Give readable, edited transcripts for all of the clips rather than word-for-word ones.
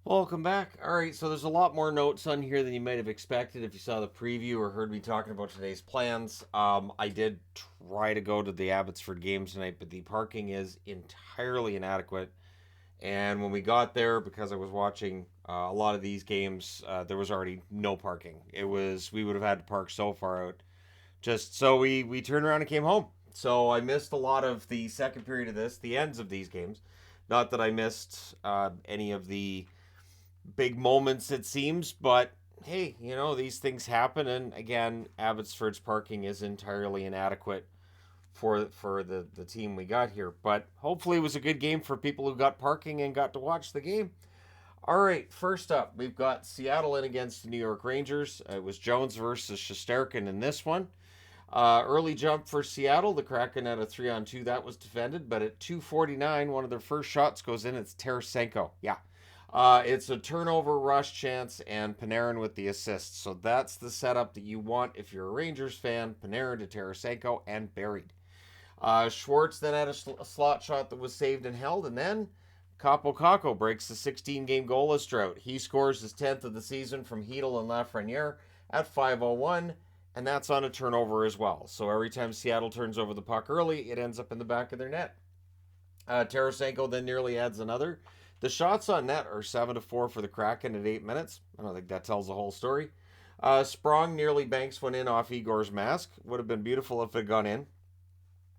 Welcome back. All right, so there's a lot more notes on here than you might have expected if you saw the preview or heard me talking about today's plans. I did try to go to the Abbotsford game tonight, but the parking is entirely inadequate. And when we got there, because I was watching a lot of these games, there was already no parking. We would have had to park so far out. Just so we turned around and came home. So I missed a lot of the second period of the ends of these games. Not that I missed any of the big moments, it seems, but hey, these things happen. And again, Abbotsford's parking is entirely inadequate for the team we got here. But hopefully, it was a good game for people who got parking and got to watch the game. All right, first up, we've got Seattle in against the New York Rangers. It was Jones versus Shesterkin in this one. Early jump for Seattle. The Kraken had a 3-on-2 that was defended, but at 2:49, one of their first shots goes in. It's Tarasenko. Yeah. It's a turnover rush chance and Panarin with the assist. So that's the setup that you want if you're a Rangers fan. Panarin to Tarasenko and buried. Schwartz then had a slot shot that was saved and held, and then Kako breaks the 16-game goalless drought. He scores his 10th of the season from Hedel and Lafreniere at 5:01, and that's on a turnover as well. So every time Seattle turns over the puck early, it ends up in the back of their net. Tarasenko then nearly adds another. The shots on net are 7-4 for the Kraken at 8 minutes. I don't think that tells the whole story. Sprong nearly banks one in off Igor's mask. Would have been beautiful if it had gone in.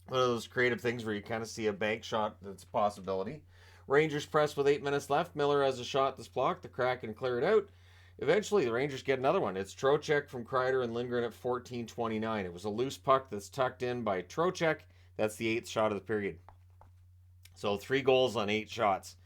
One of those creative things where you kind of see a bank shot that's a possibility. Rangers press with 8 minutes left. Miller has a shot that's blocked. The Kraken clear it out. Eventually, the Rangers get another one. It's Trocheck from Kreider and Lindgren at 14:29. It was a loose puck that's tucked in by Trocheck. That's the 8th shot of the period. So 3 goals on 8 shots.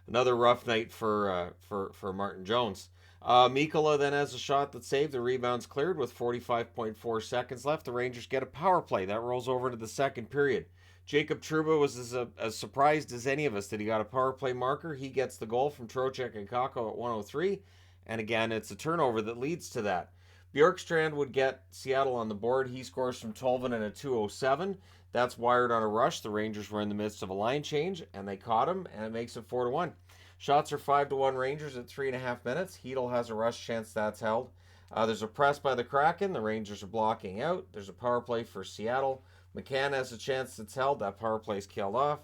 Another rough night for Martin Jones. Mikkola then has a shot that's saved. The rebound's cleared with 45.4 seconds left. The Rangers get a power play. That rolls over into the second period. Jacob Trouba was as surprised as any of us that he got a power play marker. He gets the goal from Trocheck and Kako at 103. And again, it's a turnover that leads to that. Bjorkstrand would get Seattle on the board. He scores from Tolvanen at 2:07. That's wired on a rush. The Rangers were in the midst of a line change, and they caught him, and it makes it 4-1. Shots are 5-1 Rangers at 3.5 minutes. Hedel has a rush chance that's held. There's a press by the Kraken. The Rangers are blocking out. There's a power play for Seattle. McCann has a chance that's held. That power play's killed off.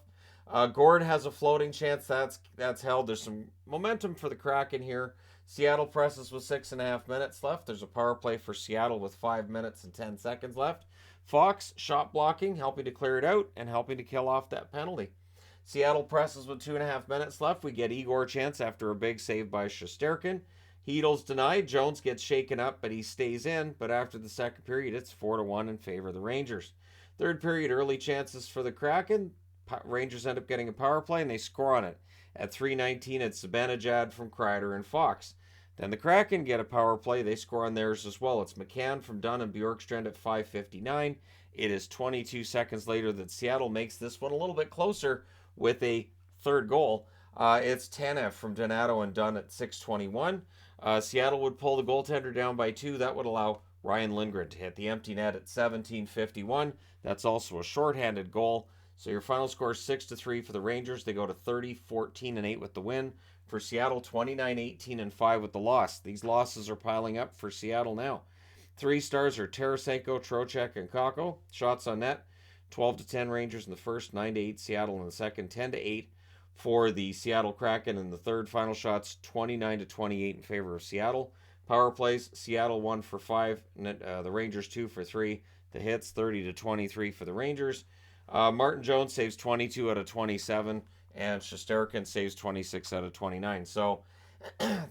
Gord has a floating chance that's held. There's some momentum for the Kraken here. Seattle presses with 6.5 minutes left. There's a power play for Seattle with 5 minutes and 10 seconds left. Fox shot blocking, helping to clear it out and helping to kill off that penalty. Seattle presses with 2.5 minutes left. We get Igor chance after a big save by Shesterkin. Hedel's denied. Jones gets shaken up, but he stays in. But after the second period, it's 4-1 in favor of the Rangers. Third period, early chances for the Kraken. Rangers end up getting a power play, and they score on it. At 3:19, it's Zibanejad from Kreider and Fox. Then the Kraken get a power play. They score on theirs as well. It's McCann from Dunn and Bjorkstrand at 5:59. It is 22 seconds later that Seattle makes this one a little bit closer with a third goal. It's Tanev from Donato and Dunn at 6:21. Seattle would pull the goaltender down by 2. That would allow Ryan Lindgren to hit the empty net at 17:51. That's also a shorthanded goal. So your final score is 6-3 for the Rangers. They go to 30-14-8 with the win. For Seattle, 29-18-5 with the loss. These losses are piling up for Seattle now. 3 stars are Tarasenko, Trocheck, and Kako. Shots on net, 12-10 Rangers in the first, 9-8 Seattle in the second, 10-8 for the Seattle Kraken in the third. Final shots, 29-28 in favor of Seattle. Power plays, Seattle 1 for 5, the Rangers 2 for 3. The hits, 30-23 for the Rangers. Martin Jones saves 22 out of 27, and Shesterkin saves 26 out of 29. So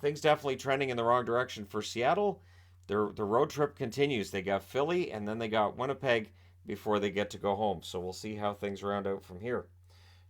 things definitely trending in the wrong direction for Seattle. The road trip continues. They got Philly, and then they got Winnipeg before they get to go home. So we'll see how things round out from here.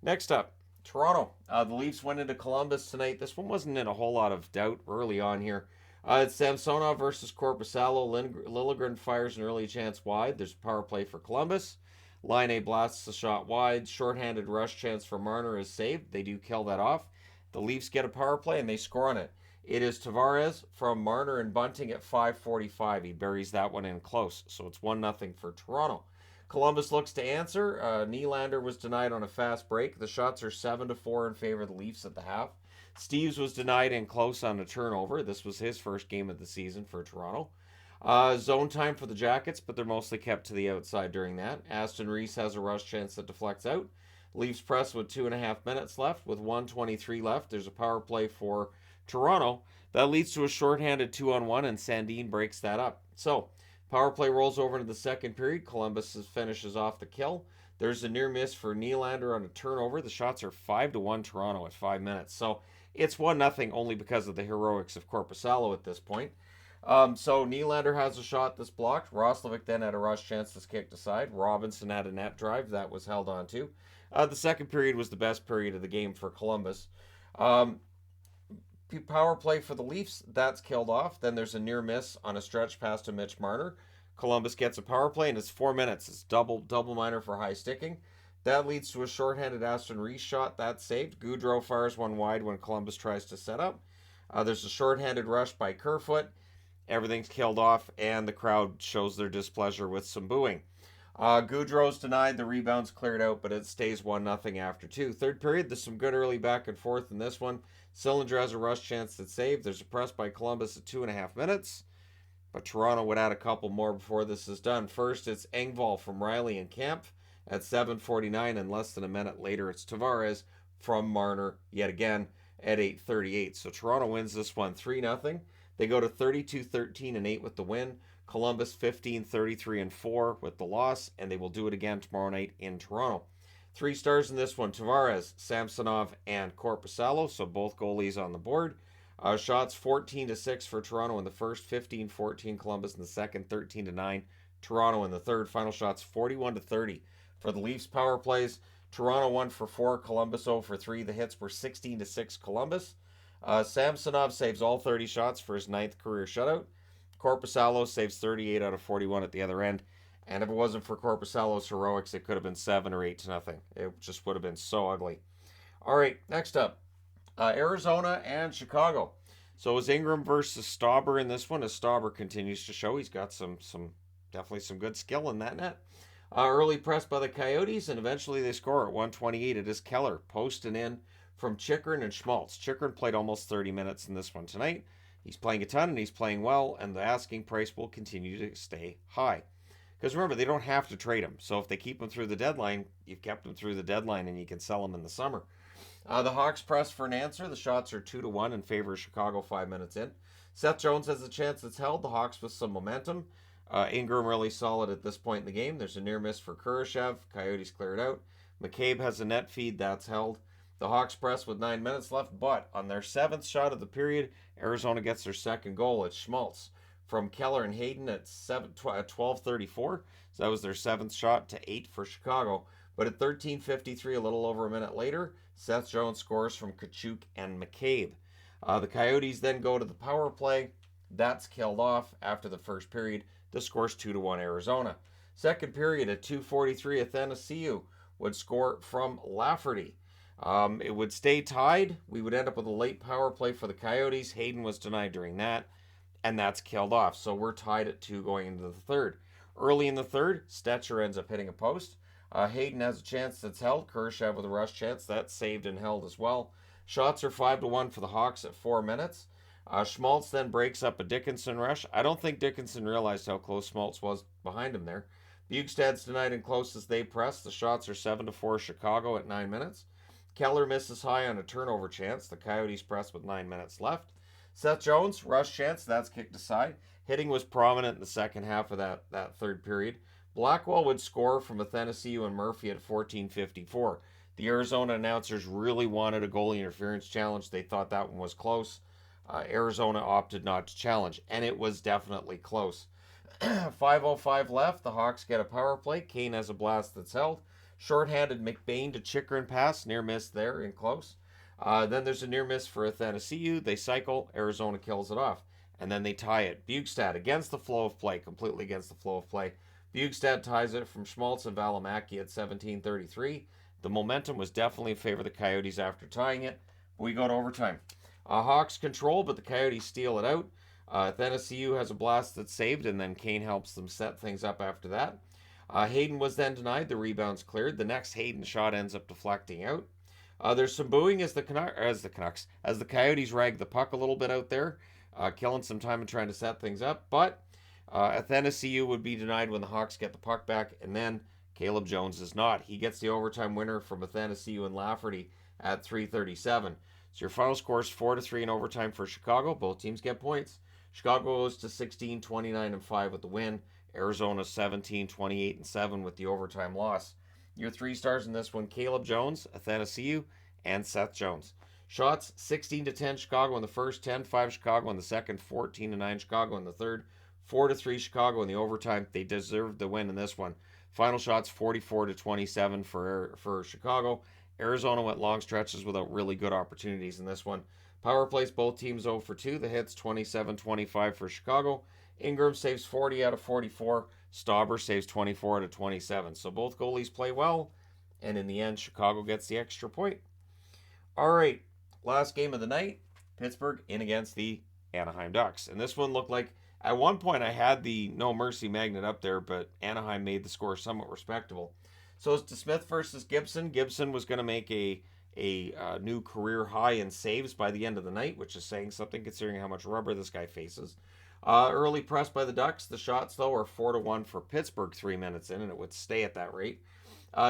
Next up, Toronto. The Leafs went into Columbus tonight. This one wasn't in a whole lot of doubt early on here. It's Samsonov versus Korpisalo. Liljegren fires an early chance wide. There's a power play for Columbus. Laine blasts the shot wide. Shorthanded rush chance for Marner is saved. They do kill that off. The Leafs get a power play and they score on it. It is Tavares from Marner and Bunting at 5:45. He buries that one in close. So it's 1-0 for Toronto. Columbus looks to answer. Nylander was denied on a fast break. The shots are 7-4 in favor of the Leafs at the half. Steves was denied in close on a turnover. This was his first game of the season for Toronto. Zone time for the Jackets, but they're mostly kept to the outside during that. Aston Reese has a rush chance that deflects out. Leafs press with 2.5 minutes left. With 1:23 left, there's a power play for Toronto. That leads to a shorthanded 2-on-1, and Sandin breaks that up. So, power play rolls over into the second period. Columbus finishes off the kill. There's a near miss for Nylander on a turnover. The shots are 5-1 Toronto at 5 minutes. So, it's 1-0 only because of the heroics of Korpisalo at this point. So Nylander has a shot that's blocked. Roslovic then had a rush chance that's kicked aside. Robinson had a net drive that was held on to. The second period was the best period of the game for Columbus. Power play for the Leafs, that's killed off. Then there's a near miss on a stretch pass to Mitch Marner. Columbus gets a power play, and it's 4 minutes. It's double minor for high sticking. That leads to a shorthanded Aston Reese shot. That's saved. Gaudreau fires one wide when Columbus tries to set up. There's a shorthanded rush by Kerfoot. Everything's killed off, and the crowd shows their displeasure with some booing. Gaudreau's denied. The rebound's cleared out, but it stays 1-0 after 2. Third period, there's some good early back and forth in this one. Sillinger has a rush chance that's saved. There's a press by Columbus at 2.5 minutes, but Toronto would add a couple more before this is done. First, it's Engvall from Riley and Kemp at 7:49, and less than a minute later, it's Tavares from Marner yet again at 8:38. So Toronto wins this one 3-0. They go to 32-13-8 with the win. Columbus 15-33-4 with the loss, and they will do it again tomorrow night in Toronto. 3 stars in this one: Tavares, Samsonov, and Korpisalo, so both goalies on the board. Shots 14-6 for Toronto in the first, 15-14 Columbus in the second, 13-9 Toronto in the third. Final shots 41-30 for the Leafs. Power plays: Toronto 1 for 4, Columbus 0 for 3. The hits were 16-6 Columbus. Samsonov saves all 30 shots for his 9th career shutout. Korpisalo saves 38 out of 41 at the other end. And if it wasn't for Korpisalo's heroics, it could have been 7 or 8-0. It just would have been so ugly. All right, next up, Arizona and Chicago. So it was Ingram versus Stauber in this one, as Stauber continues to show he's got definitely some good skill in that net. Early press by the Coyotes, and eventually they score at 1:28. It is Keller posting in from Chychrun and Schmaltz. Chychrun played almost 30 minutes in this one tonight. He's playing a ton, and he's playing well, and the asking price will continue to stay high. Because remember, they don't have to trade him. So if they keep him through the deadline, you've kept him through the deadline, and you can sell him in the summer. The Hawks press for an answer. The shots are 2-1 in favor of Chicago 5 minutes in. Seth Jones has a chance that's held. The Hawks with some momentum. Ingram really solid at this point in the game. There's a near miss for Kurashev. Coyotes clear it out. McCabe has a net feed. That's held. The Hawks press with 9 minutes left, but on their 7th shot of the period, Arizona gets their second goal. It's Schmaltz from Keller and Hayden at 12:34. So that was their 7th shot to 8 for Chicago. But at 13:53, a little over a minute later, Seth Jones scores from Kachuk and McCabe. The Coyotes then go to the power play. That's killed off after the first period. The score's 2-1 Arizona. Second period at 2:43, Athanasiou would score from Lafferty. It would stay tied. We would end up with a late power play for the Coyotes. Hayden was denied during that, and that's killed off. So we're tied at 2 going into the third. Early in the third, Stetcher ends up hitting a post. Hayden has a chance that's held. Kurashev with a rush chance. That's saved and held as well. Shots are 5-1 for the Hawks at 4 minutes. Schmaltz then breaks up a Dickinson rush. I don't think Dickinson realized how close Schmaltz was behind him there. Bukestad's denied and close as they press. The shots are 7-4 Chicago at 9 minutes. Keller misses high on a turnover chance. The Coyotes press with 9 minutes left. Seth Jones, rush chance. That's kicked aside. Hitting was prominent in the second half of that third period. Blackwell would score from Athanasiou and Murphy at 14:54. The Arizona announcers really wanted a goalie interference challenge. They thought that one was close. Arizona opted not to challenge, and it was definitely close. 5:05 left. The Hawks get a power play. Kane has a blast that's held. Shorthanded McBain to Chychrun pass. Near miss there in close. Then there's a near miss for Athanasiou. They cycle. Arizona kills it off. And then they tie it. Bukestad against the flow of play. Completely against the flow of play. Bukestad ties it from Schmaltz and Valimaki at 17:33. The momentum was definitely in favor of the Coyotes after tying it. We go to overtime. Hawks control, but the Coyotes steal it out. Athanasiou has a blast that's saved, and then Kane helps them set things up after that. Hayden was then denied. The rebound's cleared. The next Hayden shot ends up deflecting out. There's some booing as the Coyotes rag the puck a little bit out there, killing some time and trying to set things up. But Athanasiou would be denied when the Hawks get the puck back, and then Caleb Jones is not. He gets the overtime winner from Athanasiou and Lafferty at 3:37. So your final score is 4-3 in overtime for Chicago. Both teams get points. Chicago goes to 16, 29, and 5 with the win. Arizona 17, 28, and 7 with the overtime loss. Your 3 stars in this one: Caleb Jones, Athanasiou, and Seth Jones. Shots 16-10 Chicago in the first, 10-5 Chicago in the second, 14-9 Chicago in the third, 4-3 Chicago in the overtime. They deserved the win in this one. Final shots 44-27 for Chicago. Arizona went long stretches without really good opportunities in this one. Power plays, both teams 0 for 2. The hits 27-25 for Chicago. Ingram saves 40 out of 44. Stauber saves 24 out of 27. So both goalies play well, and in the end, Chicago gets the extra point. All right, last game of the night, Pittsburgh in against the Anaheim Ducks. And this one looked like, at one point I had the no mercy magnet up there, but Anaheim made the score somewhat respectable. So it's DeSmith versus Gibson. Gibson was going to make a new career high in saves by the end of the night, which is saying something considering how much rubber this guy faces. Early press by the Ducks. The shots, though, are 4-1 for Pittsburgh 3 minutes in, and it would stay at that rate.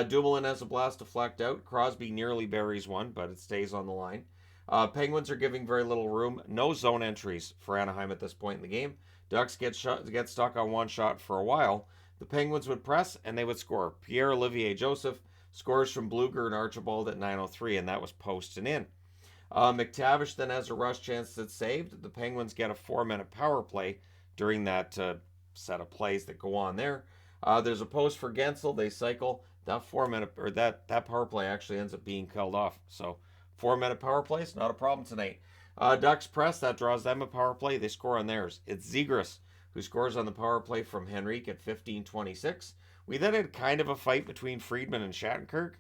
Dumoulin has a blast deflect out. Crosby nearly buries one, but it stays on the line. Penguins are giving very little room. No zone entries for Anaheim at this point in the game. Ducks get stuck on one shot for a while. The Penguins would press, and they would score. Pierre-Olivier Joseph scores from Bluger and Archibald at 9:03, and that was posted in. McTavish then has a rush chance that's saved. The Penguins get a 4-minute power play during that set of plays that go on there. There's a post for Gensel. They cycle. That 4-minute or that power play actually ends up being called off. So 4-minute power plays, not a problem tonight. Ducks press, that draws them a power play. They score on theirs. It's Zegras who scores on the power play from Henrique at 15:26. We then had kind of a fight between Friedman and Shattenkirk.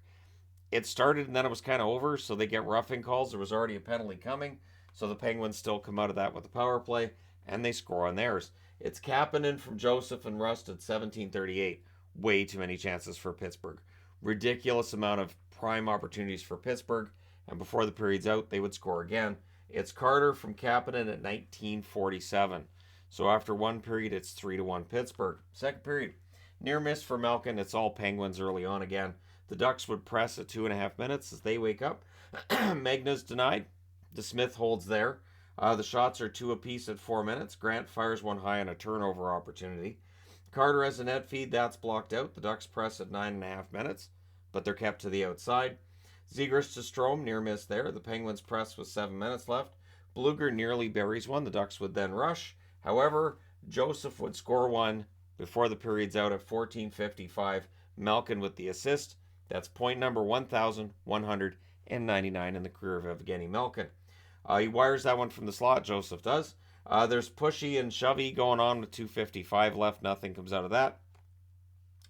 It started and then it was kind of over, so they get roughing calls. There was already a penalty coming, so the Penguins still come out of that with the power play, and they score on theirs. It's Kapanen from Joseph and Rust at 17:38. Way too many chances for Pittsburgh. Ridiculous amount of prime opportunities for Pittsburgh, and before the period's out, they would score again. It's Carter from Kapanen at 19:47. So after one period, it's 3-1 Pittsburgh. Second period, near miss for Malkin. It's all Penguins early on again. The Ducks would press at 2.5 minutes as they wake up. Magna's denied. DeSmith holds there. The shots are 2 apiece at 4 minutes. Grant fires one high on a turnover opportunity. Carter has a net feed. That's blocked out. The Ducks press at 9.5 minutes, but they're kept to the outside. Zegras to Strome, near miss there. The Penguins press with 7 minutes left. Bluger nearly buries one. The Ducks would then rush. However, Joseph would score one before the period's out at 14:55. Malkin with the assist. That's point number 1,199 in the career of Evgeny Malkin. He wires that one from the slot, Joseph does. There's pushy and shovey going on with 2:55 left. Nothing comes out of that.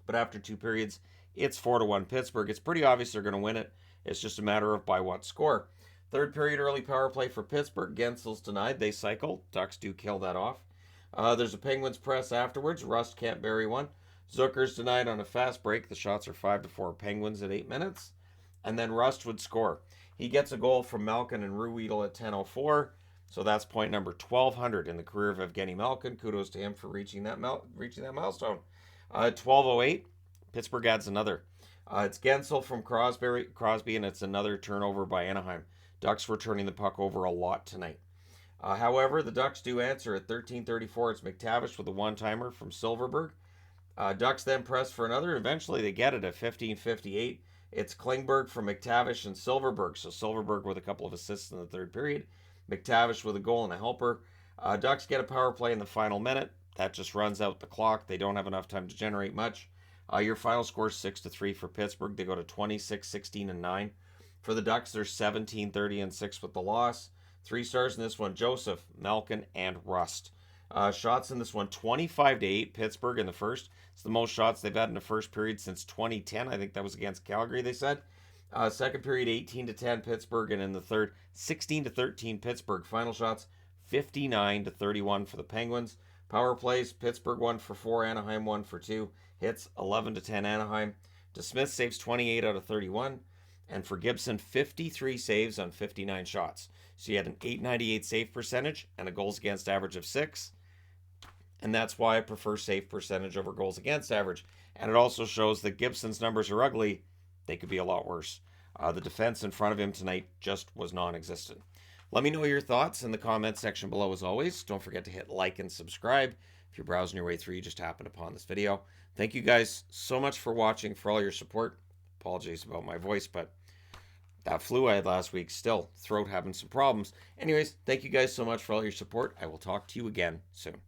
But after 2 periods, it's 4-1 Pittsburgh. It's pretty obvious they're going to win it. It's just a matter of by what score. Third period early power play for Pittsburgh. Gensel's denied. They cycle. Ducks do kill that off. There's a Penguins press afterwards. Rust can't bury one. Zucker's denied on a fast break. The shots are 5-4 Penguins at 8 minutes. And then Rust would score. He gets a goal from Malkin and Ruhwedel at 10:04. So that's point number 1,200 in the career of Evgeny Malkin. Kudos to him for reaching that milestone. 12:08. Pittsburgh adds another. It's Gensel from Crosby, and it's another turnover by Anaheim. Ducks were turning the puck over a lot tonight. However, the Ducks do answer at 13:34. It's McTavish with a one-timer from Silverberg. Ducks then press for another. Eventually, they get it at 15:58. It's Klingberg from McTavish and Silverberg. So Silverberg with a couple of assists in the third period. McTavish with a goal and a helper. Ducks get a power play in the final minute. That just runs out the clock. They don't have enough time to generate much. Your final score is 6-3 for Pittsburgh. They go to 26-16-9. For the Ducks, they're 17-30-6 with the loss. 3 stars in this one: Joseph, Malkin, and Rust. Shots in this one: 25-8 Pittsburgh in the first. It's the most shots they've had in the first period since 2010. I think that was against Calgary, they said. Second period, 18-10 Pittsburgh, and in the third, 16-13 Pittsburgh. Final shots: 59-31 for the Penguins. Power plays: Pittsburgh 1 for 4, Anaheim 1 for 2. Hits: 11-10 Anaheim. DeSmith saves 28 out of 31. And for Gibson, 53 saves on 59 shots. So you had an .898 save percentage and a goals against average of 6. And that's why I prefer save percentage over goals against average. And it also shows that Gibson's numbers are ugly. They could be a lot worse. The defense in front of him tonight just was non-existent. Let me know your thoughts in the comments section below as always. Don't forget to hit like and subscribe. If you're browsing your way through, you just happened upon this video. Thank you guys so much for watching, for all your support. Apologies about my voice, but that flu I had last week, still, throat having some problems. Anyways, thank you guys so much for all your support. I will talk to you again soon.